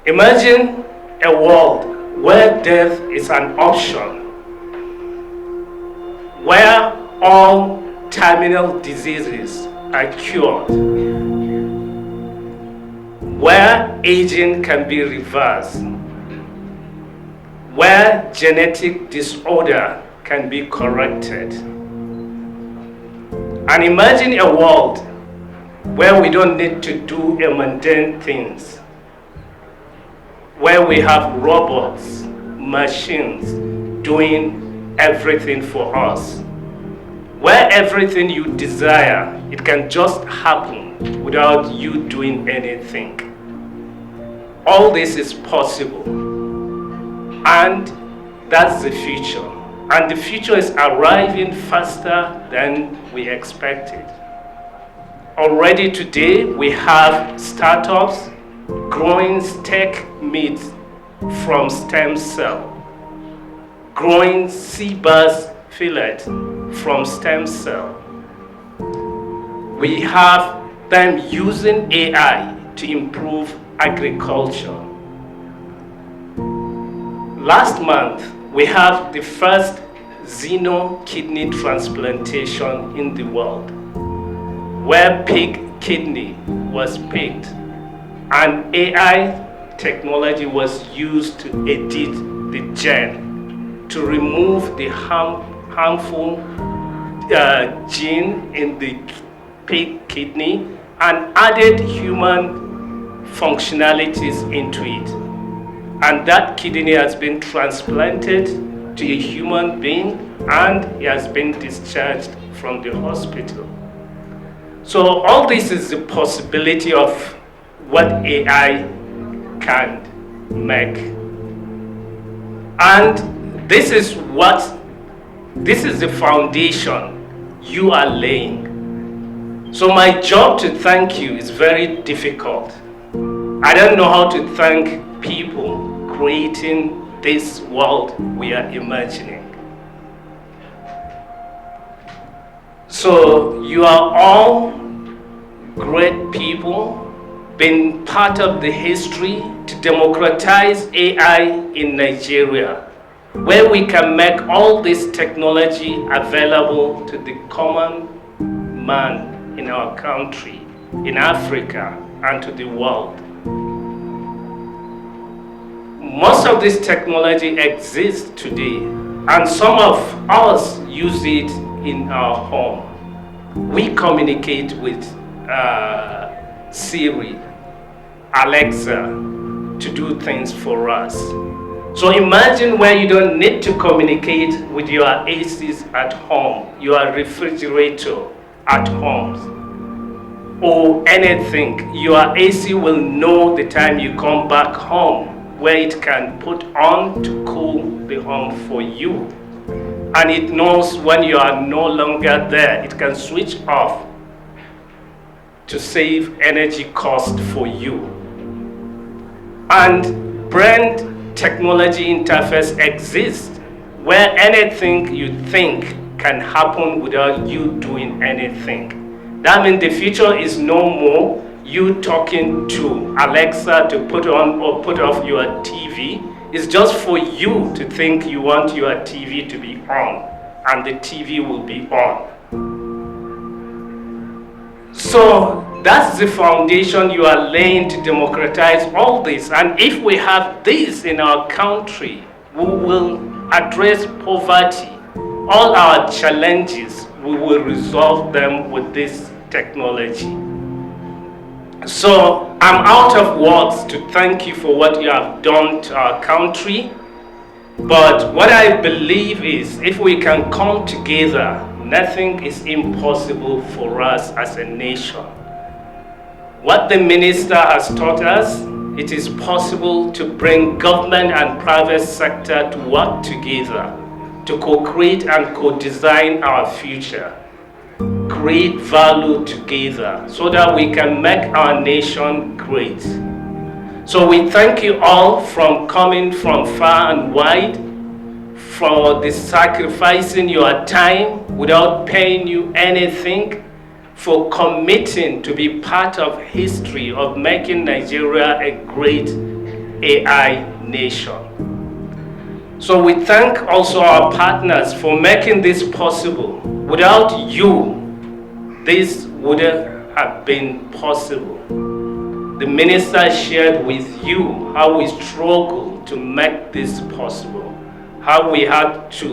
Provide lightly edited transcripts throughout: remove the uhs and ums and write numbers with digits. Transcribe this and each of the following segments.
Imagine a world where death is an option, where all terminal diseases are cured, where aging can be reversed, where genetic disorder can be corrected. And imagine a world where we don't need to do mundane things, where we have robots, machines doing everything for us, where everything you desire, it can just happen without you doing anything. All this is possible, and that's the future. And the future is arriving faster than we expected. Already today, we have startups growing steak meat from stem cell, growing sea bass fillet from stem cell. We have them using AI to improve agriculture. Last month, we have the first xeno kidney transplantation in the world, where pig kidney was picked and AI technology was used to edit the gene to remove the harmful gene in the pig kidney and added human functionalities into it. And that kidney has been transplanted to a human being and he has been discharged from the hospital. So all this is the possibility of what AI can make. And this is the foundation you are laying. So my job to thank you is very difficult. I don't know how to thank people creating this world we are imagining. So you are all great people, been part of the history to democratize AI in Nigeria, where we can make all this technology available to the common man in our country, in Africa, and to the world. Most of this technology exists today, and some of us use it in our home. We communicate with Siri, Alexa, to do things for us. So imagine where you don't need to communicate with your ACs at home, your refrigerator at home, or anything. Your AC will know the time you come back home, where it can put on to cool the home for you. And it knows when you are no longer there, it can switch off to save energy cost for you. And brand technology interface exists where anything you think can happen without you doing anything. That means the future is no more you talking to Alexa to put on or put off your TV. It's just for you to think you want your TV to be on, and the TV will be on. So that's the foundation you are laying to democratize all this. And if we have this in our country, we will address poverty. All our challenges, we will resolve them with this technology. So I'm out of words to thank you for what you have done to our country. But what I believe is if we can come together, nothing is impossible for us as a nation. What the minister has taught us, it is possible to bring government and private sector to work together to co-create and co-design our future. Create value together so that we can make our nation great. So we thank you all from coming from far and wide, for the sacrificing your time without paying you anything, for committing to be part of history of making Nigeria a great AI nation. So we thank also our partners for making this possible. Without you, this wouldn't have been possible. The minister shared with you how we struggled to make this possible, how we had to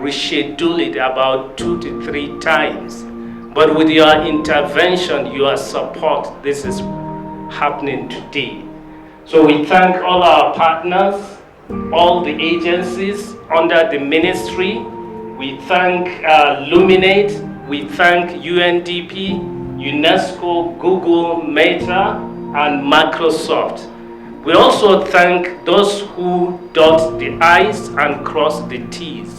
reschedule it about 2 to 3 times. But with your intervention, your support, this is happening today. So we thank all our partners, all the agencies under the ministry. We thank Luminate, we thank UNDP, UNESCO, Google, Meta, and Microsoft. We also thank those who dot the I's and cross the T's.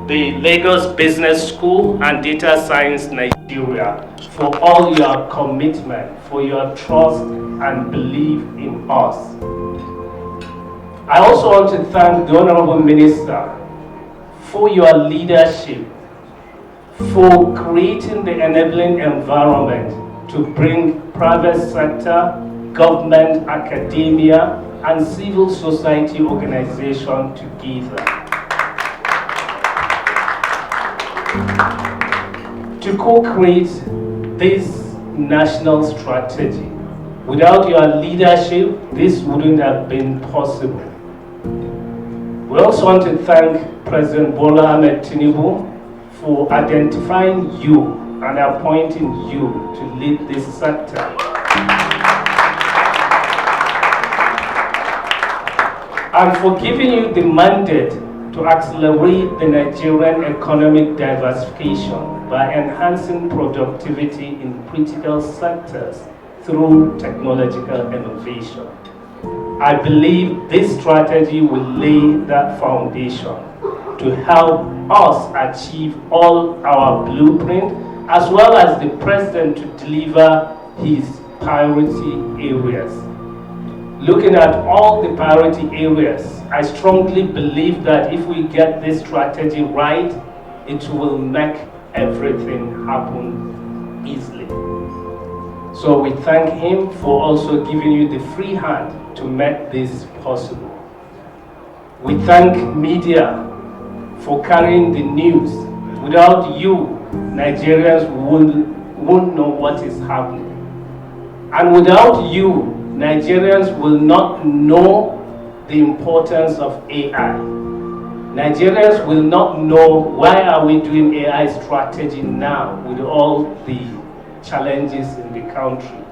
The Lagos Business School and Data Science Nigeria, for all your commitment, for your trust and belief in us. I also want to thank the Honorable Minister for your leadership, for creating the enabling environment to bring private sector, government, academia, and civil society organizations together to co-create this national strategy. Without your leadership, this wouldn't have been possible. We also want to thank President Bola Ahmed Tinubu for identifying you and appointing you to lead this sector. And for giving you the mandate to accelerate the Nigerian economic diversification by enhancing productivity in critical sectors through technological innovation. I believe this strategy will lay that foundation to help us achieve all our blueprint, as well as the President to deliver his priority areas. Looking at all the priority areas, I strongly believe that if we get this strategy right, it will make everything happen easily. So we thank him for also giving you the free hand to make this possible. We thank media for carrying the news. Without you, Nigerians won't know what is happening. And without you, Nigerians will not know the importance of AI. Nigerians will not know why are we doing AI strategy now with all the challenges in the country.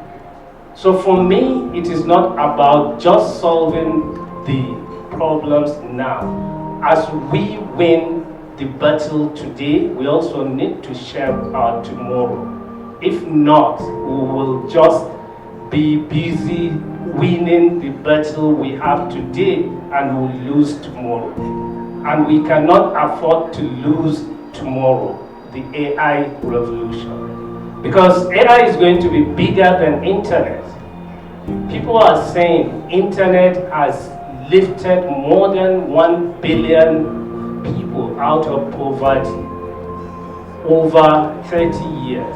So for me, it is not about just solving the problems now. As we win the battle today, we also need to shape our tomorrow. If not, we will just be busy winning the battle we have today and we'll lose tomorrow. And we cannot afford to lose tomorrow, the AI revolution. Because AI is going to be bigger than internet. People are saying internet has lifted more than 1 billion people out of poverty over 30 years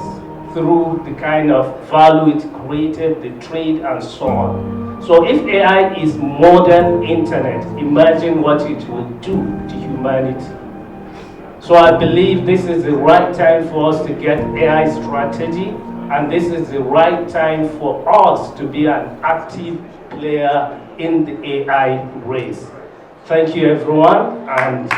through the kind of value it created, the trade and so on. So if AI is more than internet, imagine what it will do to humanity. So I believe this is the right time for us to get AI strategy, and this is the right time for us to be an active player in the AI race. Thank you everyone, and